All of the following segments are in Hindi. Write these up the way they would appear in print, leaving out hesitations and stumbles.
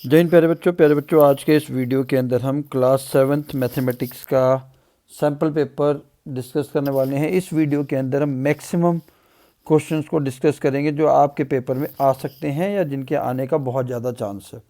जय हिंद प्यारे बच्चों, आज के इस वीडियो के अंदर हम क्लास 7th मैथमेटिक्स का सैम्पल पेपर डिस्कस करने वाले हैं। इस वीडियो के अंदर हम मैक्सिमम क्वेश्चंस को डिस्कस करेंगे जो आपके पेपर में आ सकते हैं या जिनके आने का बहुत ज़्यादा चांस है।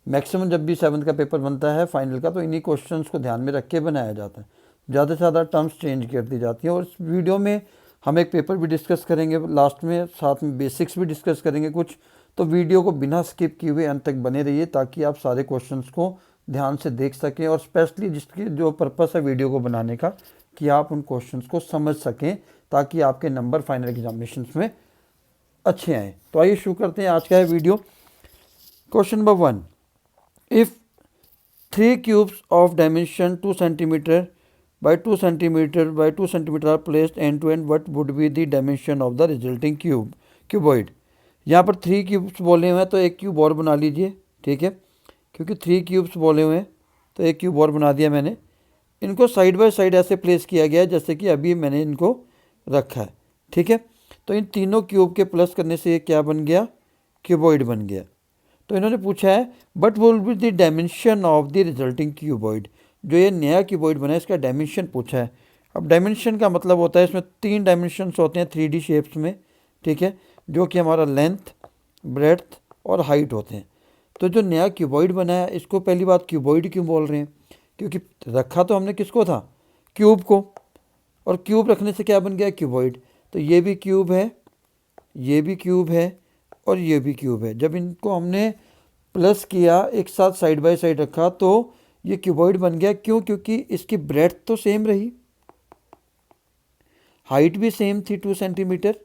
मैक्सिमम जब भी 7th का पेपर बनता है फाइनल का, तो इन्हीं क्वेश्चंस को ध्यान में रख के बनाया जाता है। ज़्यादा से ज़्यादा टर्म्स चेंज कर दी जाती हैं और इस वीडियो में हम एक पेपर भी डिस्कस करेंगे लास्ट में, साथ में बेसिक्स भी डिस्कस करेंगे कुछ। तो वीडियो को बिना स्किप किए हुए अंत तक बने रहिए ताकि आप सारे क्वेश्चंस को ध्यान से देख सकें और स्पेशली जिसकी जो पर्पस है वीडियो को बनाने का, कि आप उन क्वेश्चंस को समझ सकें ताकि आपके नंबर फाइनल एग्जामिनेशंस में अच्छे आएँ। तो आइए शुरू करते हैं आज का है video. Question number 1, if 3 cubes of dimension 2 centimeter by 2 centimeter by 2 centimeter are placed end to end, what would be the dimension of the resulting cuboid? यहाँ पर 3 क्यूब्स बोले हुए हैं तो एक क्यूब और बना लीजिए, ठीक है। क्योंकि 3 क्यूब्स बोले हुए हैं तो एक क्यूब और बना दिया मैंने। इनको साइड बाय साइड ऐसे प्लेस किया गया है जैसे कि अभी मैंने इनको रखा है, ठीक है। तो इन तीनों क्यूब के प्लस करने से ये क्या बन गया? क्यूबॉइड बन गया। तो इन्होंने पूछा है but will be the dimension of the resulting cuboid. जो ये नया क्यूबॉइड बना है इसका डायमेंशन पूछा है। अब डायमेंशन का मतलब होता है, इसमें 3 डायमेंशंस होते हैं 3D शेप्स में, ठीक है, जो कि हमारा लेंथ, ब्रेड्थ और हाइट होते हैं। तो जो नया क्यूबॉइड बना है इसको पहली बात क्यूबॉइड क्यों बोल रहे हैं? क्योंकि रखा तो हमने किसको था? क्यूब को, और क्यूब रखने से क्या बन गया? क्यूबॉइड। तो ये भी क्यूब है, ये भी क्यूब है और ये भी क्यूब है। जब इनको हमने प्लस किया, एक साथ साइड बाय साइड रखा, तो ये क्यूबॉइड बन गया। क्यों? क्योंकि इसकी ब्रेड्थ तो सेम रही, हाइट भी सेम थी 2 सेंटीमीटर,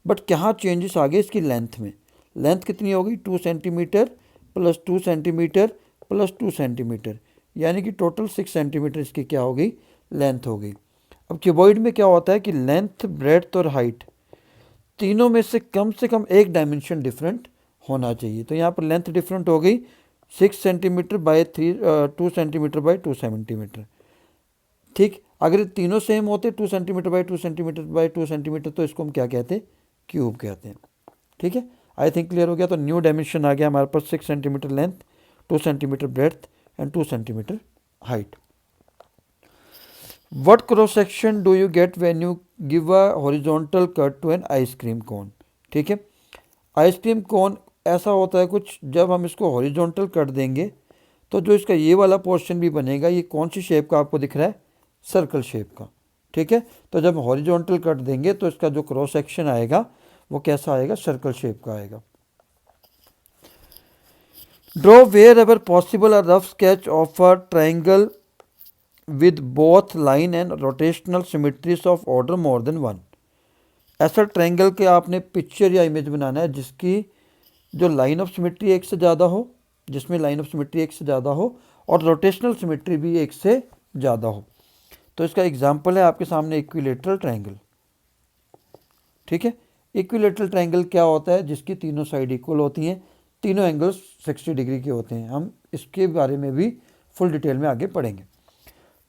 बट क्या चेंजेस आ गए इसकी लेंथ में। लेंथ कितनी हो गई? 2 centimetre plus 2 centimetre plus 2 centimetre, यानी कि टोटल 6 सेंटीमीटर इसकी क्या हो गई? लेंथ हो गई। अब क्यूबॉइड में क्या होता है कि लेंथ, ब्रेड्थ और हाइट तीनों में से कम एक डायमेंशन डिफरेंट होना चाहिए। तो यहाँ पर लेंथ डिफरेंट हो गई 6 centimetre bye 2 centimetre bye 2 centimetre, ठीक। अगर तीनों सेम होते 2 centimetre bye 2 centimetre bye 2 centimetre, तो इसको हम क्या कहते हैं? क्यूब कहते हैं, ठीक है। आई थिंक क्लियर हो गया। तो न्यू डायमेंशन आ गया हमारे पास 6 centimetre length, 2 centimetre breadth and 2 centimetre height. What cross section do you get when you give a horizontal cut to an ice cream cone? ठीक है, आइसक्रीम कोन ऐसा होता है कुछ, जब हम इसको हॉरिजॉन्टल कट देंगे तो जो इसका ये वाला पोर्शन भी बनेगा, ये कौन सी शेप का आपको दिख रहा है? सर्कल शेप का, ठीक है। तो जब हॉरिजॉन्टल कट देंगे तो इसका जो क्रॉस सेक्शन आएगा वो कैसा आएगा? सर्कल शेप का आएगा। Draw wherever possible a rough sketch of a triangle with both line and rotational symmetries of order more than 1। ऐसा ट्रायंगल के आपने पिक्चर या इमेज बनाना है जिसकी जो लाइन ऑफ सिमेट्री एक से ज़्यादा हो, जिसमें लाइन ऑफ सिमेट्री एक से ज़्यादा हो और रोटेशनल सिमेट्री भी एक से ज़्यादा हो। तो इसका एग्जांपल है आपके सामने इक्विलेटरल ट्रायंगल, ठीक है। इक्विलेटरल ट्रायंगल क्या होता है? जिसकी तीनों साइड इक्वल होती हैं, तीनों एंगल्स 60 डिग्री के होते हैं। हम इसके बारे में भी फुल डिटेल में आगे पढ़ेंगे।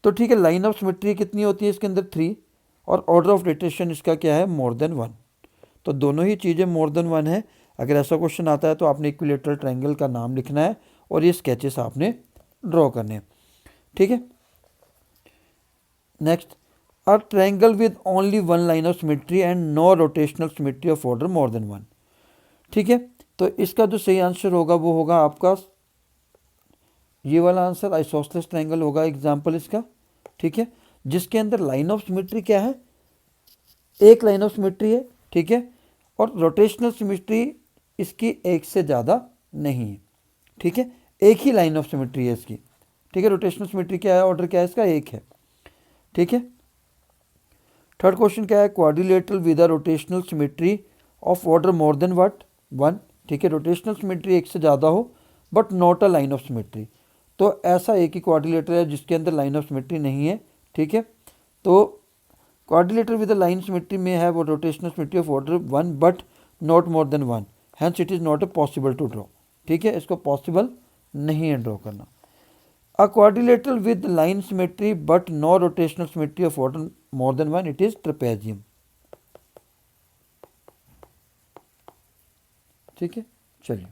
तो ठीक है, लाइन ऑफ सिमेट्री कितनी होती है इसके अंदर? 3, और ऑर्डर ऑफ रोटेशन इसका क्या है? मोर देन 1। तो दोनों ही चीज़ें मोर देन 1 है। अगर ऐसा क्वेश्चन आता है तो आपने इक्विलेटरल ट्रायंगल का नाम लिखना है और ये स्केचेस आपने ड्रॉ करने हैं, ठीक है। Next, a triangle with only 1 line of symmetry and no rotational symmetry of order more than 1, ठीक है। तो इसका जो सही आंसर होगा वो होगा आपका ये वाला आंसर, आइसोसेलेस ट्रायंगल होगा एग्जाम्पल इसका, ठीक है। जिसके अंदर लाइन ऑफ सिमेट्री क्या है? एक लाइन ऑफ सिमेट्री है, ठीक है, और रोटेशनल सिमेट्री इसकी एक से ज़्यादा नहीं है, ठीक है। एक ही लाइन ऑफ सिमेट्री है इसकी, ठीक है। रोटेशनल सिमेट्री क्या है? ऑर्डर क्या है इसका? एक है, ठीक है। थर्ड क्वेश्चन क्या है? Quadrilateral with a rotational symmetry of order more then what? 1, ठीक है। रोटेशनल सिमेट्री एक से ज़्यादा हो but not a line of symmetry. तो ऐसा एक ही क्वाड्रिलेटर है जिसके अंदर लाइन ऑफ सिमेट्री नहीं है, ठीक है। तो quadrilateral with the line symmetry में है वो rotational symmetry of order 1 but not more than 1, hence it is not possible to draw, ठीक है। इसको पॉसिबल नहीं है ड्रॉ करना। A quadrilateral with line symmetry but no rotational symmetry of order more than 1, it is trapezium, ठीक है। चलिए,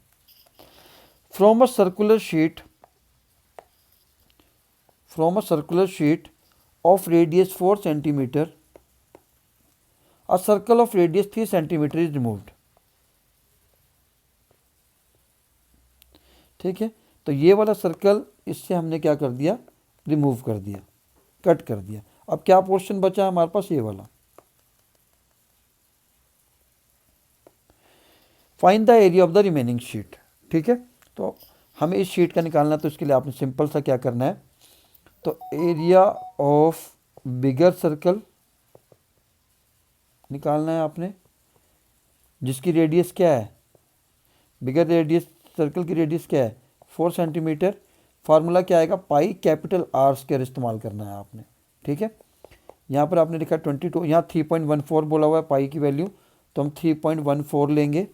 from a circular sheet of radius 4 centimeter, a circle of radius 3 centimeter is removed. ठीक है, तो ये वाला सर्कल इससे हमने क्या कर दिया, रिमूव कर दिया, कट कर दिया। अब क्या पोर्शन बचा है हमारे पास, ये वाला। Find the area of the remaining sheet. ठीक है, तो हमें इस शीट का निकालना, तो इसके लिए आपने सिंपल सा क्या करना है, तो एरिया ऑफ बिगर सर्कल निकालना है आपने, जिसकी रेडियस क्या है, बिगर रेडियस सर्कल की रेडियस क्या है 4 सेंटीमीटर। फार्मूला क्या आएगा, पाई कैपिटल आर स्क्वायर इस्तेमाल करना है आपने। ठीक है, यहाँ पर आपने लिखा 22, यहाँ 3.14 बोला हुआ है पाई की वैल्यू, तो हम 3.14 लेंगे।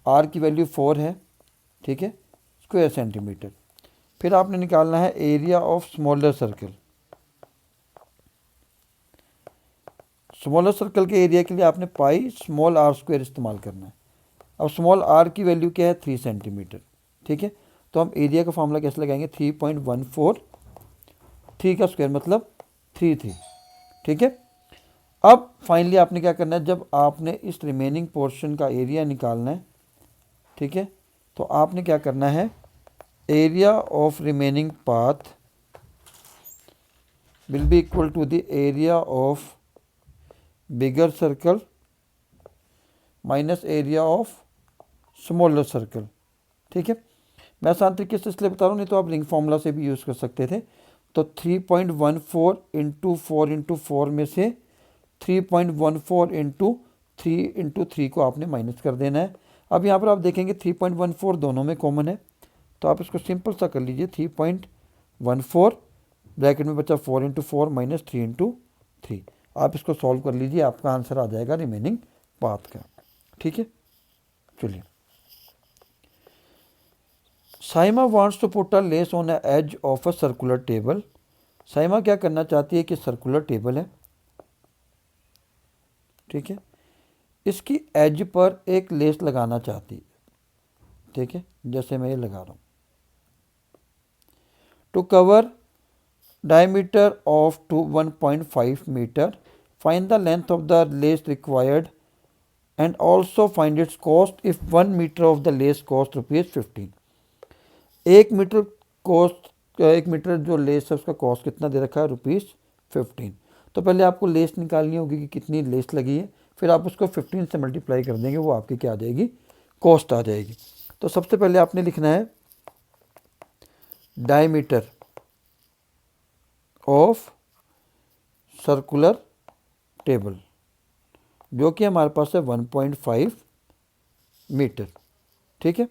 आर की वैल्यू 4 है। ठीक है, स्क्वायर सेंटीमीटर। फिर आपने निकालना है area of smaller circle. Smaller circle के एरिया के लिए आपने पाई स्मॉल आर स्क्वायर इस्तेमाल करना है। अब स्मॉल आर की वैल्यू क्या है 3 सेंटीमीटर। ठीक है, तो हम एरिया का फॉर्मूला कैसे लगाएंगे, 3.14, 3 का स्क्वायर मतलब 3। ठीक है, अब फाइनली आपने क्या करना है, जब आपने इस रिमेनिंग पोर्शन का एरिया निकालना है, ठीक है, तो आपने क्या करना है, area of remaining path will be equal to the area of bigger circle minus area of smaller circle. ठीक है, मैं आसान तरीके से इसलिए बता रहा हूँ, नहीं तो आप रिंग फार्मूला से भी यूज़ कर सकते थे। तो 3.14 इंटू 4 इंटू 4 में से 3.14 इंटू 3 को आपने माइनस कर देना है। अब यहाँ पर आप देखेंगे 3.14 दोनों में कॉमन है, तो आप इसको सिंपल सा कर लीजिए, 3.14 ब्रैकेट में बचा 4 इंटू 4 माइनस 3 इंटू 3। आप इसको सॉल्व कर लीजिए, आपका आंसर आ जाएगा रिमेनिंग पाथ का। ठीक है, चलिए। Saima wants to put a lace on a edge of a circular table. Saima क्या करना चाहती है कि सर्कुलर टेबल है, ठीक है, इसकी एज पर एक लेस लगाना चाहती है। ठीक है, जैसे मैं ये लगा रहा हूँ। To cover diameter of to 1.5 meter, find the length of the lace required and also find its cost if 1 meter of the lace cost ₹15। 1 metre cost, 1 metre जो लेस है उसका कॉस्ट कितना दे रखा है, ₹15। तो पहले आपको लेस निकालनी होगी कि कितनी लेस लगी है, फिर आप उसको 15 से मल्टीप्लाई कर देंगे, वो आपकी क्या आ जाएगी, कॉस्ट आ जाएगी। तो सबसे पहले आपने लिखना है डायमीटर ऑफ सर्कुलर टेबल, जो कि हमारे पास है 1.5 मीटर। ठीक है,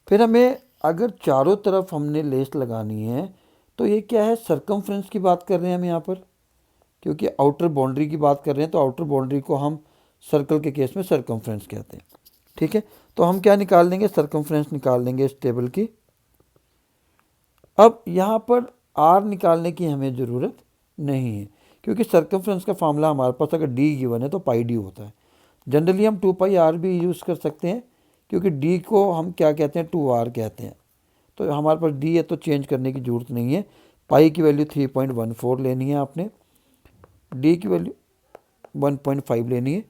फिर हमें अगर चारों तरफ हमने लेस लगानी है, तो ये क्या है, सरकमफ्रेंस की बात कर रहे हैं हम यहाँ पर, क्योंकि आउटर बाउंड्री की बात कर रहे हैं, तो आउटर बाउंड्री को हम सर्कल के केस में सरकमफ्रेंस कहते हैं। ठीक है, तो हम क्या निकाल लेंगे, सरकमफ्रेंस निकाल लेंगे इस टेबल की। अब यहाँ पर आर निकालने की हमें ज़रूरत नहीं है, क्योंकि सर्कमफ्रेंस का फार्मूला हमारे पास अगर डी गिवन है तो पाई डी होता है। जनरली हम 2 पाई आर भी यूज़ कर सकते हैं, क्योंकि डी को हम क्या कहते हैं, 2r कहते हैं। तो हमारे पास डी है तो चेंज करने की ज़रूरत नहीं है। पाई की वैल्यू 3.14 लेनी है आपने, डी की वैल्यू 1.5 लेनी है।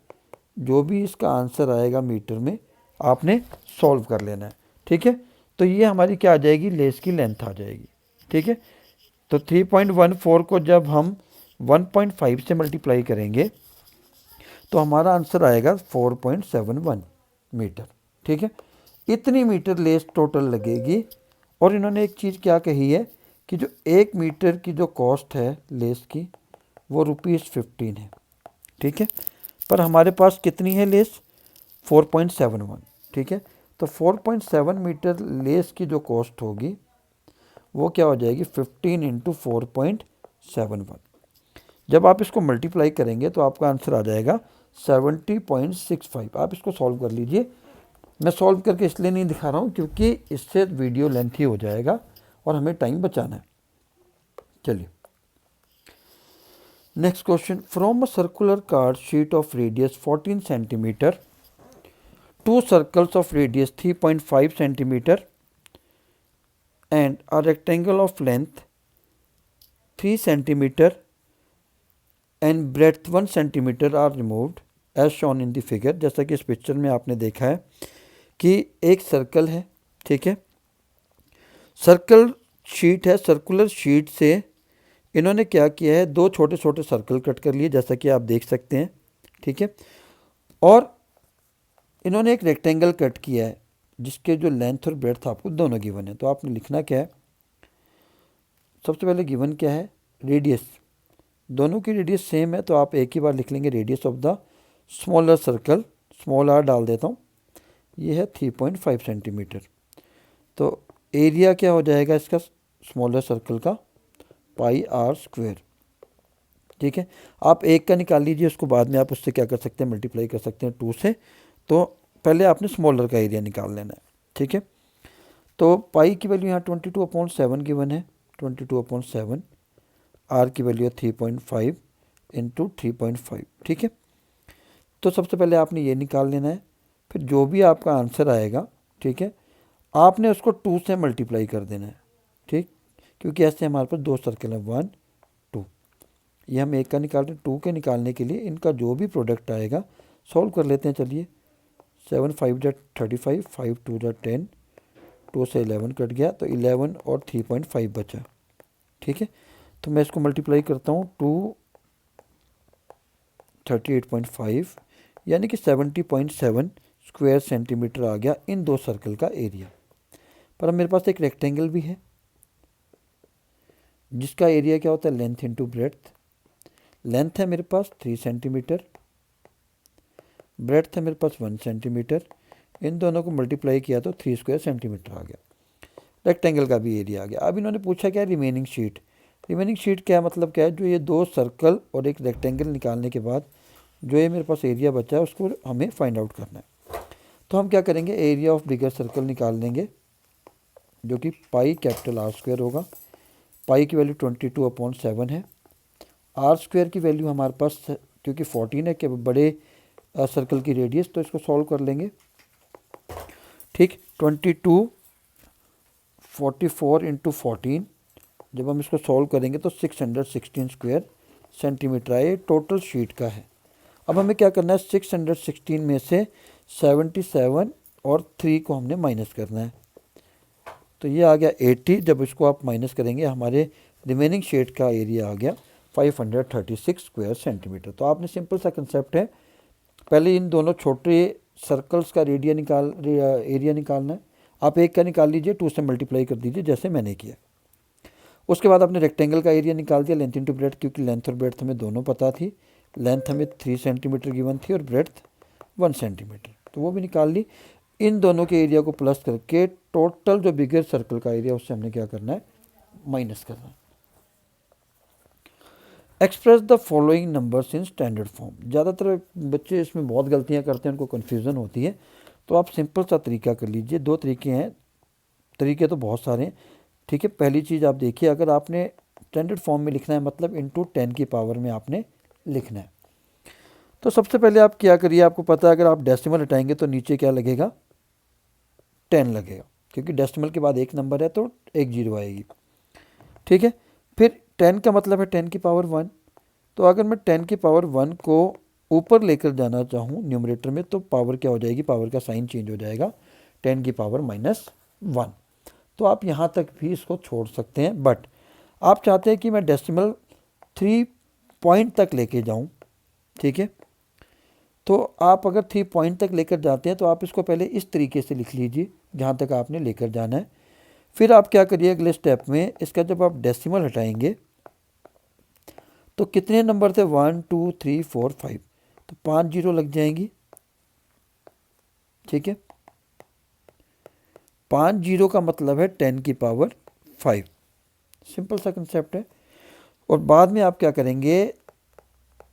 जो भी इसका आंसर आएगा मीटर में आपने सॉल्व कर लेना है। ठीक है, तो ये हमारी क्या आ जाएगी, लेस की लेंथ आ जाएगी। ठीक है, तो 3.14 को जब हम 1.5 से मल्टीप्लाई करेंगे तो हमारा आंसर आएगा 4.71 मीटर। ठीक है, इतनी मीटर लेस टोटल लगेगी। और इन्होंने एक चीज़ क्या कही है कि जो 1 मीटर की जो कॉस्ट है लेस की वो ₹15 है। ठीक है, पर हमारे पास कितनी है लेस, 4.71। ठीक है, तो 4.7 मीटर लेस की जो कॉस्ट होगी वो क्या हो जाएगी, 15 इंटू 4.71। जब आप इसको मल्टीप्लाई करेंगे तो आपका आंसर आ जाएगा 70.65। आप इसको सॉल्व कर लीजिए। मैं सॉल्व करके इसलिए नहीं दिखा रहा हूँ क्योंकि इससे वीडियो लेंथी हो जाएगा और हमें टाइम बचाना है। चलिए next question, from a circular card sheet of radius 14 centimetre, 2 circles of radius 3.5 centimetre and a rectangle of length 3 centimeter and breadth 1 centimeter are removed as shown in the figure। जैसा कि इस पिक्चर में आपने देखा है कि एक सर्कल है, ठीक है, सर्कल शीट है, सर्कुलर शीट से इन्होंने क्या किया है, दो छोटे छोटे सर्कल कट कर लिए जैसा कि आप देख सकते हैं, ठीक है, और इन्होंने एक रेक्टेंगल कट किया है जिसके जो लेंथ और ब्रेड्थ आपको दोनों गिवन है। तो आपने लिखना क्या है, सबसे पहले गिवन क्या है, रेडियस, दोनों की रेडियस सेम है तो आप एक ही बार लिख लेंगे radius of the smaller circle, small R डाल देता हूँ, ये है 3.5 सेंटीमीटर। तो एरिया क्या हो जाएगा इसका स्मॉलर सर्कल का, पाई आर स्क्वेयर, ठीक है। आप एक का निकाल लीजिए, उसको बाद में आप उससे क्या कर सकते हैं, मल्टीप्लाई कर सकते हैं 2 से। तो पहले आपने स्मॉलर का एरिया निकाल लेना है, ठीक है। तो पाई की वैल्यू यहाँ 22/7 गिवन है, 22/7, आर की वैल्यू है 3.5 इंटू 3.5, ठीक है। तो सबसे पहले आपने ये निकाल लेना है, फिर जो भी आपका आंसर आएगा, ठीक है, आपने उसको 2 से मल्टीप्लाई कर देना है, ठीक, क्योंकि ऐसे हमारे पास दो सर्कल है 1 2, ये हम एक का निकाल रहे हैं, 2 के निकालने के लिए इनका जो भी प्रोडक्ट आएगा सॉल्व कर लेते हैं। चलिए 7 5 जा 35, 5 2 जा 10, 2 से 11 कट गया तो 11 और 3.5 बचा, ठीक है। तो मैं इसको मल्टीप्लाई करता हूँ, 2 38.5 यानी कि 70.7 स्क्वायर सेंटीमीटर आ गया इन दो सर्कल का एरिया। पर अब मेरे पास एक रेक्टेंगल भी है जिसका एरिया क्या होता है, लेंथ इंटू ब्रेड्थ। लेंथ है मेरे पास 3 सेंटीमीटर, ब्रेड्थ है मेरे पास 1 सेंटीमीटर, इन दोनों को मल्टीप्लाई किया तो 3 स्क्वायर सेंटीमीटर आ गया, रेक्टेंगल का भी एरिया आ गया। अब इन्होंने पूछा क्या, रिमेनिंग शीट। रिमेनिंग शीट क्या मतलब क्या है, जो ये दो सर्कल और एक रेक्टेंगल निकालने के बाद जो ये मेरे पास एरिया बचा है उसको हमें फाइंड आउट करना है। तो हम क्या करेंगे, एरिया ऑफ बिगर सर्कल निकाल लेंगे जो कि पाई कैपिटल आर स्क्वायर होगा। पाई की वैल्यू 22/7 है, आर स्क्वायर की वैल्यू हमारे पास क्योंकि 14 है कि बड़े सर्कल की रेडियस, तो इसको सॉल्व कर लेंगे, ठीक। 22 44 इंटू 14, जब हम इसको सॉल्व करेंगे तो 616 स्क्वायर सेंटीमीटर आए, टोटल शीट का है। अब हमें क्या करना है, 616 में से 77 और 3 को हमने माइनस करना है, तो ये आ गया 80। जब इसको आप माइनस करेंगे हमारे रिमेनिंग शीट का एरिया आ गया 536 स्क्वायर सेंटीमीटर। तो आपने सिंपल सा कंसेप्ट है, पहले इन दोनों छोटे सर्कल्स का एरिया निकालना है। आप एक का निकाल लीजिए, 2 से मल्टीप्लाई कर दीजिए जैसे मैंने किया। उसके बाद आपने रेक्टेंगल का एरिया निकाल दिया, लेंथ इंटू ब्रेड्थ, क्योंकि लेंथ और ब्रेड्थ हमें दोनों पता थी। लेंथ हमें 3 सेंटीमीटर गिवन थी और ब्रेड्थ 1 सेंटीमीटर, तो वो भी निकाल ली। इन दोनों के एरिया को प्लस करके टोटल जो बिगर सर्कल का एरिया उससे हमने क्या करना है, माइनस करना है। Express the following numbers in standard form. ज़्यादातर बच्चे इसमें बहुत गलतियां करते हैं, उनको कन्फ्यूज़न होती है, तो आप सिंपल सा तरीका कर लीजिए। 2 तरीके हैं, तरीके तो बहुत सारे हैं, ठीक है। पहली चीज़ आप देखिए, अगर आपने स्टैंडर्ड फॉर्म में लिखना है मतलब इंटू 10 की पावर में आपने लिखना है। तो सबसे पहले आप क्या करिए, आपको पता है अगर आप डेसिमल हटाएंगे तो नीचे क्या लगेगा, 10 लगेगा, क्योंकि डेसिमल के बाद एक नंबर है तो एक जीरो आएगी, ठीक है। फिर 10 का मतलब है 10 की पावर 1, तो अगर मैं 10 की पावर 1 को ऊपर लेकर जाना चाहूँ न्यूमरेटर में तो पावर क्या हो जाएगी, पावर का साइन चेंज हो जाएगा, 10 की पावर -1। तो आप यहाँ तक भी इसको छोड़ सकते हैं, बट आप चाहते हैं कि मैं डेसिमल 3 पॉइंट तक लेके जाऊँ, ठीक है। तो आप अगर 3 पॉइंट तक लेकर जाते हैं तो आप इसको पहले इस तरीके से लिख लीजिए जहाँ तक आपने लेकर जाना है। फिर आप क्या करिए, अगले स्टेप में इसका जब आप डेसिमल हटाएंगे तो कितने नंबर थे, 1 2 3 4 5, तो 5 जीरो लग जाएंगी, ठीक है। 5 जीरो का मतलब है 10 की पावर 5, सिंपल सा कंसेप्ट है। और बाद में आप क्या करेंगे,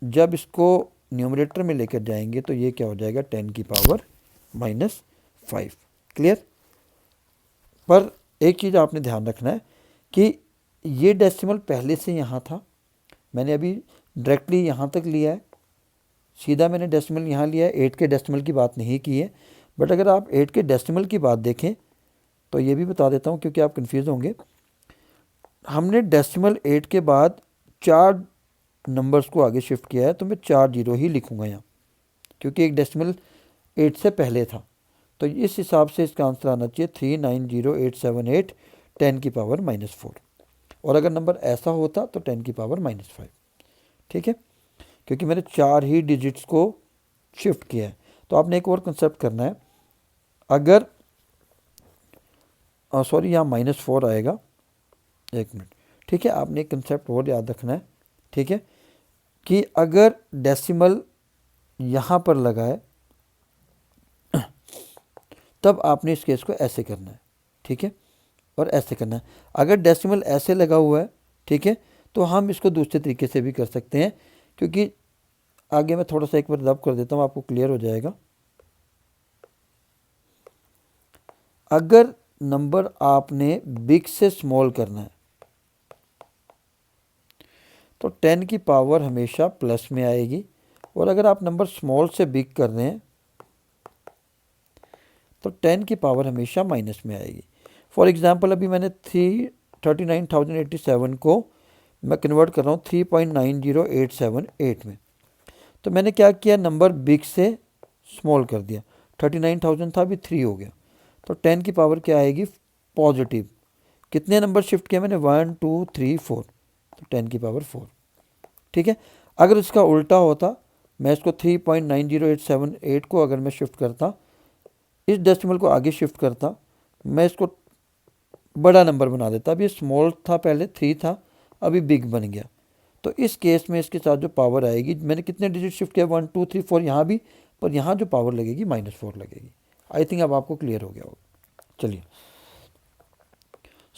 जब इसको न्यूमरेटर में लेकर जाएंगे तो ये क्या हो जाएगा, 10 की पावर -5, क्लियर। पर एक चीज़ आपने ध्यान रखना है कि ये डेसिमल पहले से यहाँ था, मैंने अभी डायरेक्टली यहाँ तक लिया है, सीधा मैंने डेसिमल यहाँ लिया है, 8 के डेसिमल की बात नहीं की है। बट अगर आप 8 के डेसिमल की बात देखें तो ये भी बता देता हूँ क्योंकि आप कंफ्यूज होंगे। हमने डेसिमल 8 के बाद 4 नंबर्स को आगे शिफ्ट किया है, तो मैं 4 जीरो ही लिखूँगा यहाँ, क्योंकि एक डेसिमल 8 से पहले था। तो इस हिसाब से इसका आंसर आना चाहिए 390878 10 की पावर -4। और अगर नंबर ऐसा होता तो 10 की पावर -5। ठीक है, क्योंकि मैंने 4 ही डिजिट्स को शिफ्ट किया है। तो आपने एक और कंसेप्ट करना है, अगर सॉरी यहाँ -4 आएगा, एक मिनट। ठीक है, आपने एक कंसेप्ट और याद रखना है। ठीक है, कि अगर डेसिमल यहाँ पर लगा है तब आपने इस केस को ऐसे करना है। ठीक है, और ऐसे करना है। अगर डेसिमल ऐसे लगा हुआ है, ठीक है, तो हम इसको दूसरे तरीके से भी कर सकते हैं, क्योंकि आगे मैं थोड़ा सा एक बार रब कर देता हूँ, आपको क्लियर हो जाएगा। अगर नंबर आपने बिग से स्मॉल करना है तो 10 की पावर हमेशा प्लस में आएगी, और अगर आप नंबर स्मॉल से बिग कर रहे हैं तो 10 की पावर हमेशा माइनस में आएगी। फॉर एग्जांपल अभी मैंने 39,087 को मैं कन्वर्ट कर रहा हूँ 3.90878 में। तो मैंने क्या किया, नंबर बिग से स्मॉल कर दिया। 39,000 था, अभी 3 हो गया। तो 10 की पावर क्या आएगी, पॉजिटिव। कितने नंबर शिफ्ट किया मैंने, 1 2 3 4, तो 10 की पावर 4। ठीक है, अगर इसका उल्टा होता, मैं इसको 3.90878 को अगर मैं शिफ्ट करता, इस डेसिमल को आगे शिफ्ट करता, मैं इसको बड़ा नंबर बना देता। अभी स्मॉल था, पहले 3 था, अभी बिग बन गया। तो इस केस में इसके साथ जो पावर आएगी, मैंने कितने डिजिट शिफ्ट किया, 1 2 3 4 यहाँ भी, पर यहाँ जो पावर लगेगी -4 लगेगी। आई थिंक अब आपको क्लियर हो गया होगा। चलिए,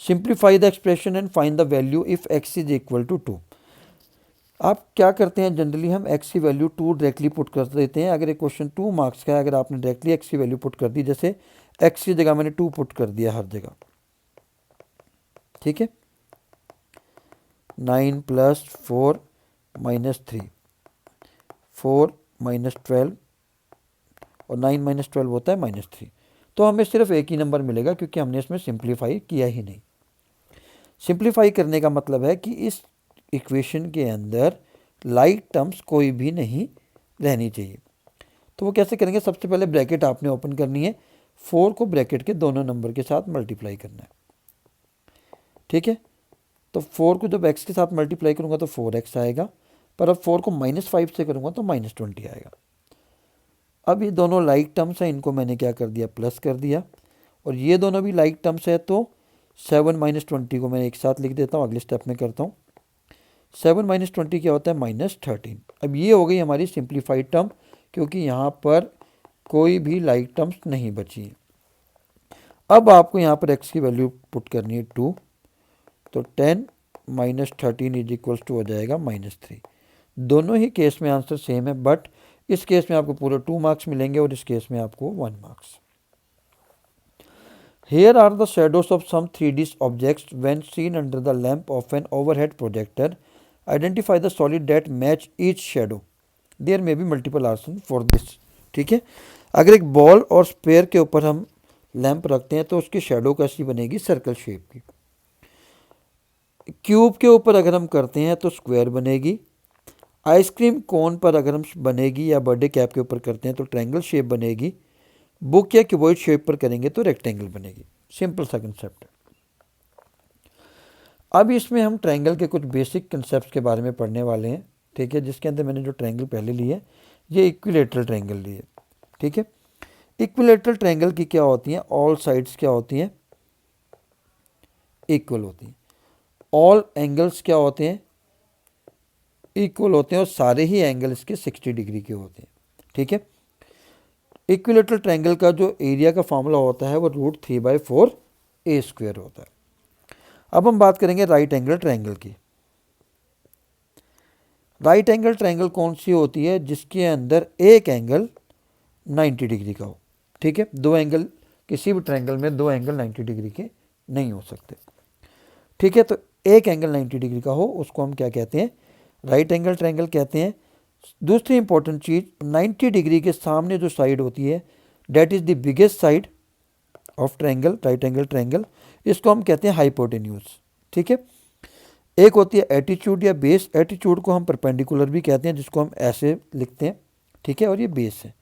simplify the expression and find the value if x is equal to 2। आप क्या करते हैं, जनरली हम x की वैल्यू 2 डायरेक्टली पुट कर देते हैं। अगर एक क्वेश्चन 2 मार्क्स का है, अगर आपने डायरेक्टली x की वैल्यू पुट कर दी, जैसे x की जगह मैंने 2 पुट कर दिया हर जगह। ठीक है, 9 + 4 - 3, 4 - 12, और 9 - 12 होता है -3। तो हमें सिर्फ एक ही नंबर मिलेगा, क्योंकि हमने इसमें सिंप्लीफाई किया ही नहीं। सिंप्लीफाई करने का मतलब है कि इस इक्वेशन के अंदर लाइक टर्म्स कोई भी नहीं रहनी चाहिए। तो वो कैसे करेंगे, सबसे पहले ब्रैकेट आपने ओपन करनी है, 4 को ब्रैकेट के दोनों नंबर के साथ मल्टीप्लाई करना है। ठीक है, तो 4 को जब x के साथ मल्टीप्लाई करूंगा तो 4x आएगा, पर अब 4 को -5 से करूंगा तो -20 आएगा। अब ये दोनों लाइक टर्म्स हैं, इनको मैंने क्या कर दिया, प्लस कर दिया, और ये दोनों भी लाइक टर्म्स है, तो 7 - 20 को मैं एक साथ लिख देता हूँ, अगले स्टेप में करता हूँ। 7 - 20 क्या होता है, -13। अब ये हो गई हमारी सिंप्लीफाइड टर्म, क्योंकि यहाँ पर कोई भी लाइक टर्म्स नहीं बची है। अब आपको यहाँ पर x की वैल्यू पुट करनी है 2, तो 10 - 13 इज इक्वल्स टू हो जाएगा -3। दोनों ही केस में आंसर सेम है, बट इस केस में आपको पूरे 2 मार्क्स मिलेंगे और इस केस में आपको 1 marks. Here are the shadows of some 3D objects when seen under the lamp of an overhead projector. Identify the solid that match each shadow. There may be multiple answers for this. ठीक है, अगर एक बॉल और स्पेयर के ऊपर हम लैंप रखते हैं तो उसकी शेडो कैसी बनेगी, सर्कल शेप की। क्यूब के ऊपर अगर हम करते हैं तो स्क्वायर बनेगी। आइसक्रीम कोन पर अगर हम बनेगी, या बर्थडे कैप के ऊपर करते हैं तो ट्रायंगल शेप बनेगी। बुक या क्यूबॉइड शेप पर करेंगे तो रेक्टेंगल बनेगी। सिंपल सा कंसेप्ट है। अब इसमें हम ट्रायंगल के कुछ बेसिक कंसेप्ट के बारे में पढ़ने वाले हैं। ठीक है, जिसके अंदर मैंने जो ट्रायंगल पहले ली है, ये इक्विलेटरल ट्रायंगल ली है। ठीक है, इक्विलेटरल ट्रायंगल की क्या होती हैं, ऑल साइड्स क्या होती हैं, इक्वल होती हैं। ऑल एंगल्स क्या होते हैं, इक्वल होते हैं, और सारे ही एंगल इसके 60 डिग्री के होते हैं। ठीक है, इक्विलेटरल ट्रायंगल का जो एरिया का फॉर्मूला होता है वो √3/4 होता है। अब हम बात करेंगे राइट एंगल ट्रायंगल की। राइट एंगल ट्रायंगल कौन सी होती है, जिसके अंदर एक एंगल 90 डिग्री का हो। ठीक है, दो एंगल, किसी भी ट्रायंगल में दो एंगल 90 डिग्री के नहीं हो सकते। ठीक है, तो एक एंगल 90 डिग्री का हो उसको हम क्या कहते हैं, राइट एंगल ट्रायंगल कहते हैं। दूसरी इंपॉर्टेंट चीज़, 90 डिग्री के सामने जो साइड होती है, that is the biggest side, of triangle, right angle triangle, इसको हम कहते हैं हाइपोटेन्यूज। ठीक है, एक होती है एटीट्यूड या बेस। एटीट्यूड को हम परपेंडिकुलर भी कहते हैं, जिसको हम ऐसे लिखते हैं। ठीक है, और ये बेस है।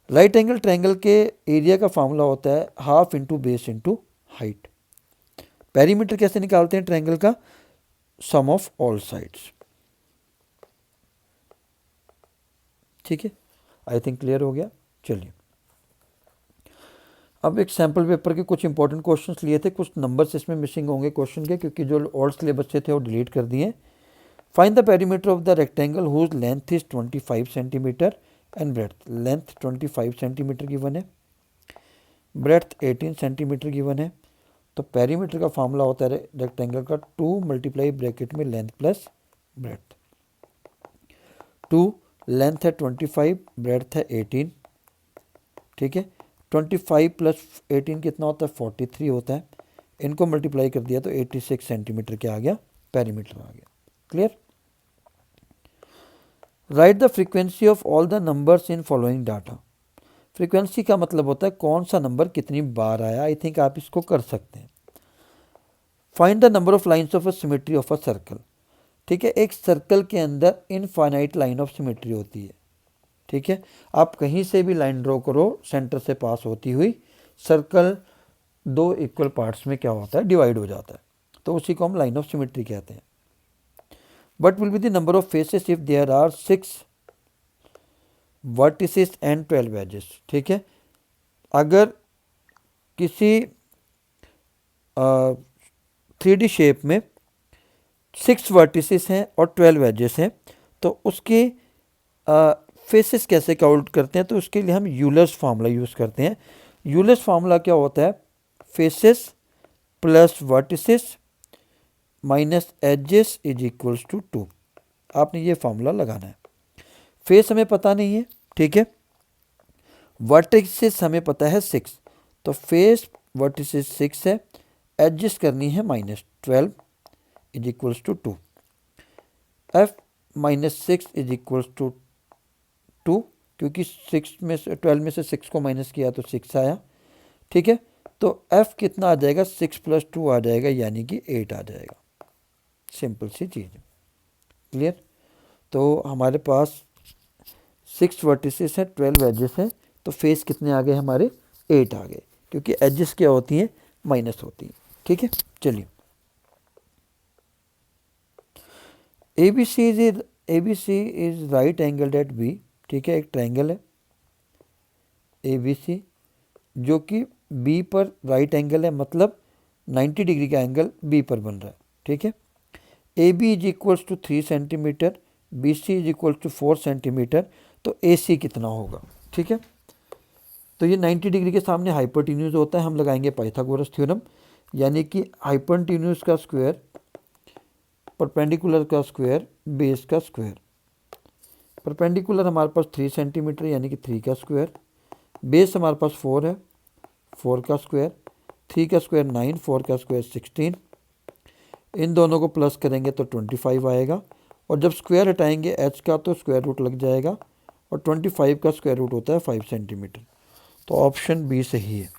राइट एंगल ट्रायंगल के एरिया का फार्मूला होता है half into base into height. Perimeter कैसे निकालते हैं ट्रायंगल का? सम ऑफ ऑल साइड्स। ठीक है, आई थिंक क्लियर हो गया। चलिए, अब एक सैम्पल पेपर के कुछ इंपॉर्टेंट क्वेश्चंस लिए थे, कुछ नंबर्स इसमें मिसिंग होंगे क्वेश्चन के, क्योंकि जो ओल्ड सिलेबस से थे वो डिलीट कर दिए। Find the perimeter of the rectangle whose length is 25 centimetre and breadth. Length 25 centimetre given है, ब्रेड्थ 18 सेंटीमीटर गिवन है। तो पेरीमीटर का फार्मूला होता है रेक्टेंगल का 2 मल्टीप्लाई ब्रैकेट में लेंथ प्लस ब्रेड्थ। 2 लेंथ है 25, ब्रेड्थ है 18। ठीक है, 25 प्लस 18 कितना होता है? 43 होता है। इनको मल्टीप्लाई कर दिया तो 86 सेंटीमीटर क्या आ गया? पेरीमीटर आ गया। Clear? Right the frequency of all the numbers in following data. Frequency का मतलब होता है कौन सा नंबर कितनी बार आया। आई थिंक आप इसको कर सकते हैं। Find the number of lines of a symmetry of a circle. ठीक है, एक सर्कल के अंदर इनफाइनाइट लाइन ऑफ सिमेट्री होती है। ठीक है, आप कहीं से भी लाइन ड्रॉ करो, सेंटर से पास होती हुई, सर्कल दो इक्वल पार्ट्स में क्या होता है? डिवाइड हो जाता है। तो उसी को हम लाइन ऑफ सिमेट्री कहते हैं। What will be the number of faces if there are 6 vertices and 12 edges? ठीक है, अगर किसी 3D शेप में 6 वर्टिसेस हैं और 12 एजेस हैं, तो उसके फेसेस कैसे काउंट करते हैं? तो उसके लिए हम यूलर्स फार्मूला यूज़ करते हैं। यूलर्स फार्मूला क्या होता है? Faces plus vertices minus edges is equals to 2। आपने ये फार्मूला लगाना है। फेस हमें पता नहीं है, ठीक है, वर्टिसेस हमें पता है 6, तो फेस वर्टिसेस 6 है, एडजस्ट करनी है -12 is equals to 2। F -6 is equals to 2, क्योंकि 6 में से 12 में से 6 को माइनस किया तो 6 आया। ठीक है, तो एफ कितना आ जाएगा? 6 + 2 आ जाएगा, यानी कि 8 आ जाएगा। सिंपल सी चीज़ है। क्लियर? तो हमारे पास 6 वर्टिसेस हैं, 12 एजेस हैं, तो फेस कितने आ गए हमारे? 8 आ गए, क्योंकि एजेस क्या होती हैं? माइनस होती हैं। ठीक है, चलिए, ABC is right angle at B. ठीक है, एक ट्रायंगल है ABC जो कि बी पर राइट एंगल है, मतलब 90 डिग्री का एंगल बी पर बन रहा है। ठीक है, AB is equals to 3 centimetre, BC is equals to 4 centimetre, तो AC कितना होगा? ठीक है, तो ये 90 डिग्री के सामने हाइपोटेन्यूज होता है, हम लगाएंगे पाइथागोरस थ्योरम, यानी कि हाइपोटेन्यूज का स्क्वायर, परपेंडिकुलर का स्क्वायर, बेस का स्क्वायर। परपेंडिकुलर हमारे पास 3 सेंटीमीटर यानी कि 3 का स्क्वायर, बेस हमारे पास 4 है, 4 का स्क्वायर, 3 का स्क्वायर 9, 4 का स्क्वायर 16। इन दोनों को प्लस करेंगे तो 25 आएगा, और जब स्क्वायर हटाएंगे एच का तो स्क्वायर रूट लग जाएगा, और 25 का स्क्वायर रूट होता है 5 सेंटीमीटर। तो ऑप्शन बी सही है।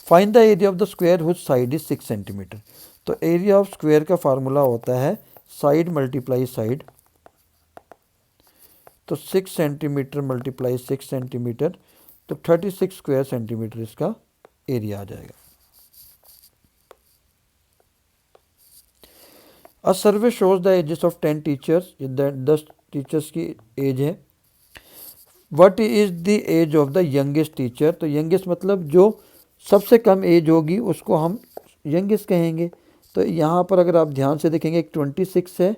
Find the area of the square whose side is 6 centimetre. तो एरिया ऑफ स्क्वायर का फार्मूला होता है साइड मल्टीप्लाई साइड, तो 6 सेंटीमीटर मल्टीप्लाई 6 सेंटीमीटर, तो 36 स्क्वायर सेंटीमीटर इसका एरिया आ जाएगा। A survey shows the ages of 10 teachers, 10 teachers की एज है। What is the age of the youngest teacher? तो यंगेस्ट मतलब जो सबसे कम एज होगी उसको हम यंगेस्ट कहेंगे। तो यहाँ पर अगर आप ध्यान से देखेंगे, एक 26 है,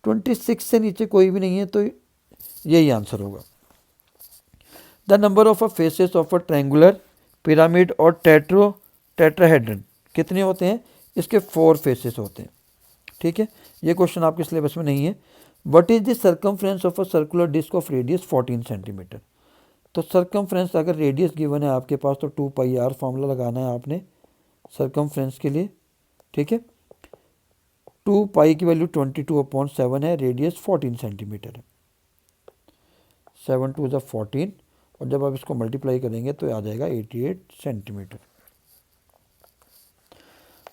26 से नीचे कोई भी नहीं है, तो यही आंसर होगा। The number of a faces of a triangular, pyramid और टेट्राहेड्रन कितने होते हैं? इसके 4 फेसेस होते हैं। ठीक है, ये क्वेश्चन आपके सिलेबस में नहीं है। What is the circumference of a circular disc of radius 14 centimetre? तो सर्कमफ्रेंस अगर रेडियस गिवन है आपके पास तो 2πr फॉर्मूला लगाना है आपने सर्कमफ्रेंस के लिए। ठीक है, 2π की वैल्यू 22/7 है, रेडियस 14 सेंटीमीटर है, 7 × 2 = 14, और जब आप इसको मल्टीप्लाई करेंगे तो आ जाएगा 88 centimetre.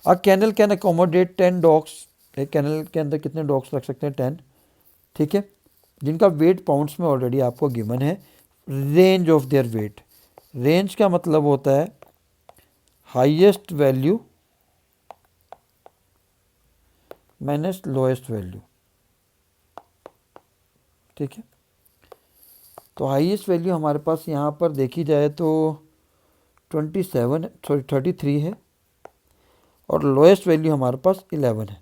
A kennel can accommodate 10 dogs, एक कैनल के अंदर कितने डॉग्स रख सकते हैं? 10, ठीक है, जिनका वेट पाउंड्स में ऑलरेडी आपको गिवन है। Range of their weight, range का मतलब होता है highest value minus lowest value, ठीक है। तो हाईएस्ट वैल्यू हमारे पास यहाँ पर देखी जाए तो 33 है और लोएस्ट वैल्यू हमारे पास 11 है।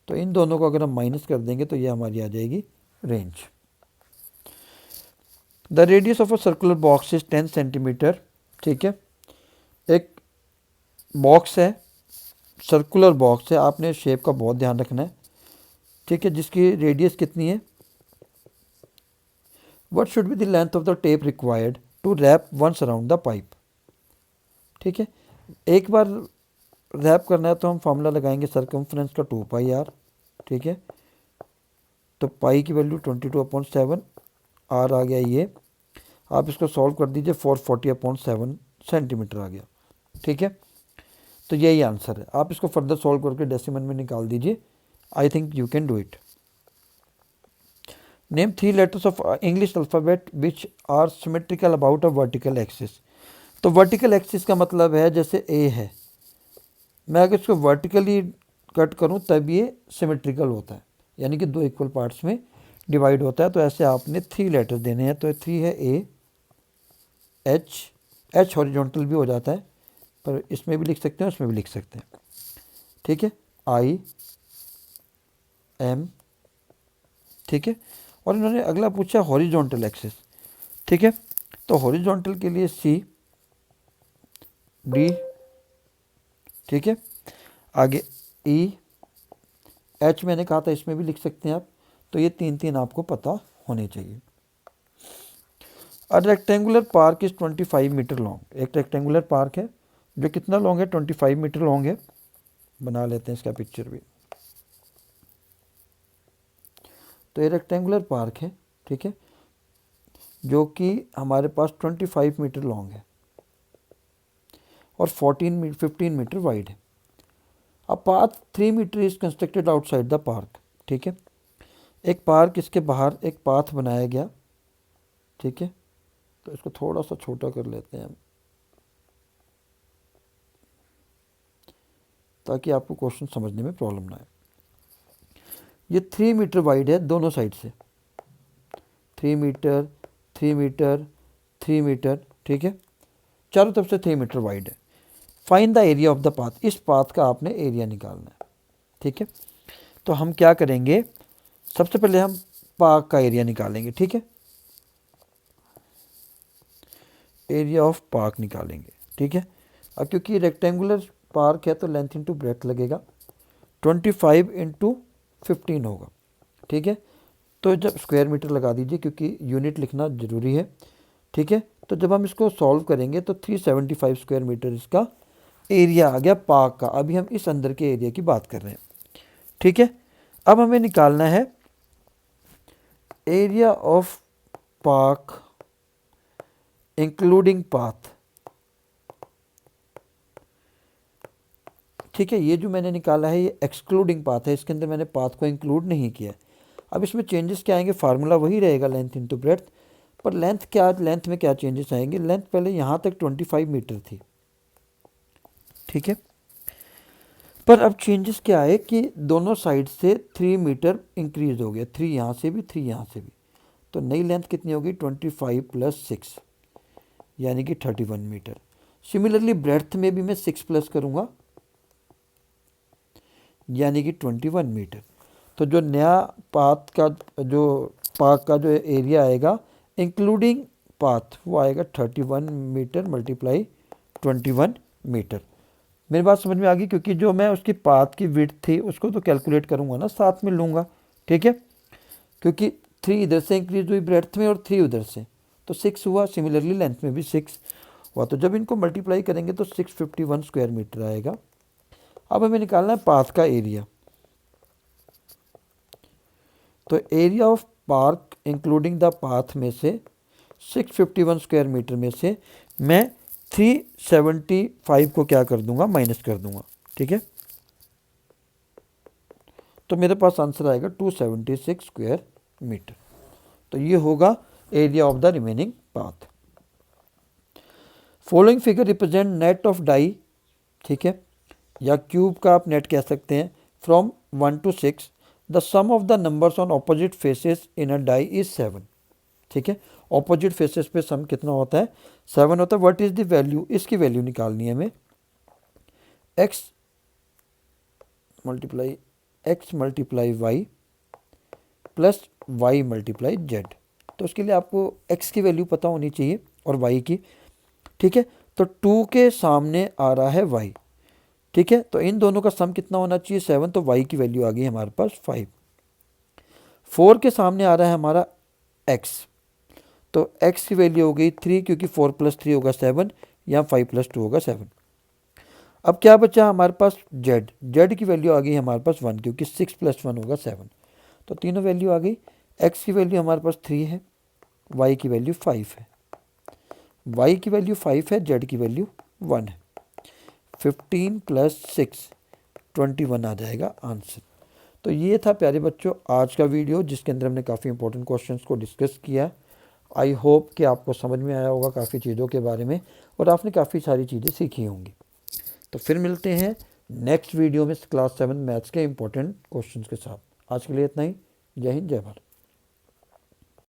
तो इन दोनों को अगर हम माइनस कर देंगे तो ये हमारी आ जाएगी range. The radius of a circular box is 10 centimetre, ठीक है। एक बॉक्स है, सर्कुलर बॉक्स है, आपने शेप का बहुत ध्यान रखना है, ठीक है, जिसकी रेडियस कितनी है। What should be the length of the tape required to wrap once around the pipe, ठीक है। एक बार रैप करना है तो हम फार्मूला लगाएंगे सर्कमफ्रेंस का 2πr, ठीक है। तो पाई की वैल्यू 22/7, आर आ गया ये, आप इसको सॉल्व कर दीजिए 440/7 सेंटीमीटर आ गया, ठीक है। तो यही आंसर है, आप इसको फर्दर सॉल्व करके डेसिमल में निकाल दीजिए। I think you can do it. Name 3 letters of English alphabet which are symmetrical about a vertical axis. तो वर्टिकल एक्सिस का मतलब है जैसे ए है, मैं अगर इसको वर्टिकली कट करूं तब ये सिमेट्रिकल होता है, यानी कि 2 इक्वल पार्ट्स में डिवाइड होता है। तो ऐसे आपने 3 लेटर्स देने हैं। तो 3 है ए, एच हॉरिजॉन्टल भी हो जाता है, पर इसमें भी लिख सकते हैं, उसमें भी लिख सकते हैं, ठीक है, आई, एम, ठीक है। और इन्होंने अगला पूछा हॉरिजॉन्टल एक्सिस, ठीक है। तो हॉरिजॉन्टल के लिए सी, डी, ठीक है, आगे ई, एच मैंने कहा था इसमें भी लिख सकते हैं आप। तो ये 3 आपको पता होने चाहिए। A rectangular park is 25 metre long, एक रेक्टेंगुलर पार्क है जो कितना लॉन्ग है? 25 मीटर लॉन्ग है। बना लेते हैं इसका पिक्चर भी। तो ये रेक्टेंगुलर पार्क है, ठीक है, जो कि हमारे पास 25 मीटर लॉन्ग है और 15 मीटर वाइड है। अब path 3 metre is constructed outside the park, ठीक है। एक पार्क इसके बाहर एक पाथ बनाया गया, ठीक है। तो इसको थोड़ा सा छोटा कर लेते हैं हम, ताकि आपको क्वेश्चन समझने में प्रॉब्लम ना आए। ये 3 मीटर वाइड है दोनों साइड से, 3 मीटर, 3 मीटर, 3 मीटर, ठीक है, चारों तरफ से 3 मीटर वाइड है। Find the area of the path, इस पाथ का आपने एरिया निकालना है, ठीक है। तो हम क्या करेंगे, सबसे पहले हम पार्क का एरिया निकालेंगे, ठीक है, एरिया ऑफ पार्क निकालेंगे, ठीक है। अब क्योंकि रेक्टेंगुलर पार्क है तो लेंथ इंटू ब्रेथ लगेगा, 25 इंटू 15 होगा, ठीक है। तो जब स्क्वायर मीटर लगा दीजिए क्योंकि यूनिट लिखना ज़रूरी है, ठीक है। तो जब हम इसको सॉल्व करेंगे तो 375 स्क्वायर मीटर इसका एरिया आ गया पार्क का। अभी हम इस अंदर के एरिया की बात कर रहे हैं, ठीक है। अब हमें निकालना है area of park including path, ठीक है। ये जो मैंने निकाला है ये एक्सक्लूडिंग पाथ है, इसके अंदर मैंने पाथ को इंक्लूड नहीं किया। अब इसमें चेंजेस क्या आएंगे, फार्मूला वही रहेगा लेंथ इंटू ब्रेड्थ, पर लेंथ में क्या चेंजेस आएंगे। लेंथ पहले यहाँ तक 25 मीटर थी, ठीक है, पर अब चेंजेस क्या आए कि दोनों साइड से 3 मीटर इंक्रीज हो गया, 3 यहाँ से भी, 3 यहाँ से भी। तो नई लेंथ कितनी होगी, 25 + 6 यानी कि 31 मीटर। सिमिलरली ब्रेड्थ में भी मैं 6 प्लस करूँगा यानी कि 21 मीटर। तो जो नया पाथ का जो पार्क का जो एरिया आएगा इंक्लूडिंग पाथ वो आएगा 31 मीटर × 21 मीटर। मेरी बात समझ में आ गई, क्योंकि जो मैं उसकी पाथ की विड्थ थी उसको तो कैलकुलेट करूँगा ना, साथ में लूँगा, ठीक है, क्योंकि 3 इधर से इंक्रीज हुई ब्रेड्थ में और 3 उधर से, तो 6 हुआ। सिमिलरली लेंथ में भी 6 हुआ, तो जब इनको मल्टीप्लाई करेंगे तो 651 स्क्वायर मीटर आएगा। अब हमें निकालना है पाथ का एरिया। तो area of park including the path में से 651 स्क्वायर मीटर में से मैं 375 को क्या कर दूंगा, माइनस कर दूंगा। ठीक है, तो मेरे पास आंसर आएगा 276 स्क्वायर मीटर। तो ये होगा area of the remaining path. Following figure represent net of die, ठीक है, या क्यूब का आप नेट कह सकते हैं, from 1 to 6 the sum of the numbers on opposite faces in a die is 7। ठीक है, ऑपोजिट फेसेस पे सम कितना होता है, 7 होता है। व्हाट इज द वैल्यू, इसकी वैल्यू निकालनी है हमें, x multiply Y plus Y multiply Z. तो उसके लिए आपको x की वैल्यू पता होनी चाहिए और y की। ठीक है, तो 2 के सामने आ रहा है y। ठीक है, तो इन दोनों का सम कितना होना चाहिए, 7, तो y की वैल्यू आ गई हमारे पास 5। 4 के सामने आ रहा है हमारा x, तो x की वैल्यू हो गई 3, क्योंकि 4 + 3 होगा 7, या 5 + 2 होगा 7। अब क्या बचा हमारे पास, z की वैल्यू आ गई हमारे पास 1, क्योंकि 6 + 1 होगा 7। तो तीनों वैल्यू आ गई। x की वैल्यू हमारे पास 3 है, y की वैल्यू 5 है, y की वैल्यू 5 है, z की वैल्यू 1 है। 15 + 6 21 आ जाएगा आंसर। तो ये था प्यारे बच्चों आज का वीडियो, जिसके अंदर हमने काफ़ी इंपॉर्टेंट क्वेश्चंस को डिस्कस किया। आई होप कि आपको समझ में आया होगा काफ़ी चीज़ों के बारे में, और आपने काफ़ी सारी चीज़ें सीखी होंगी। तो फिर मिलते हैं नेक्स्ट वीडियो में क्लास 7 मैथ्स के इंपॉर्टेंट क्वेश्चंस के साथ। आज के लिए इतना ही। जय हिंद, जय भारत।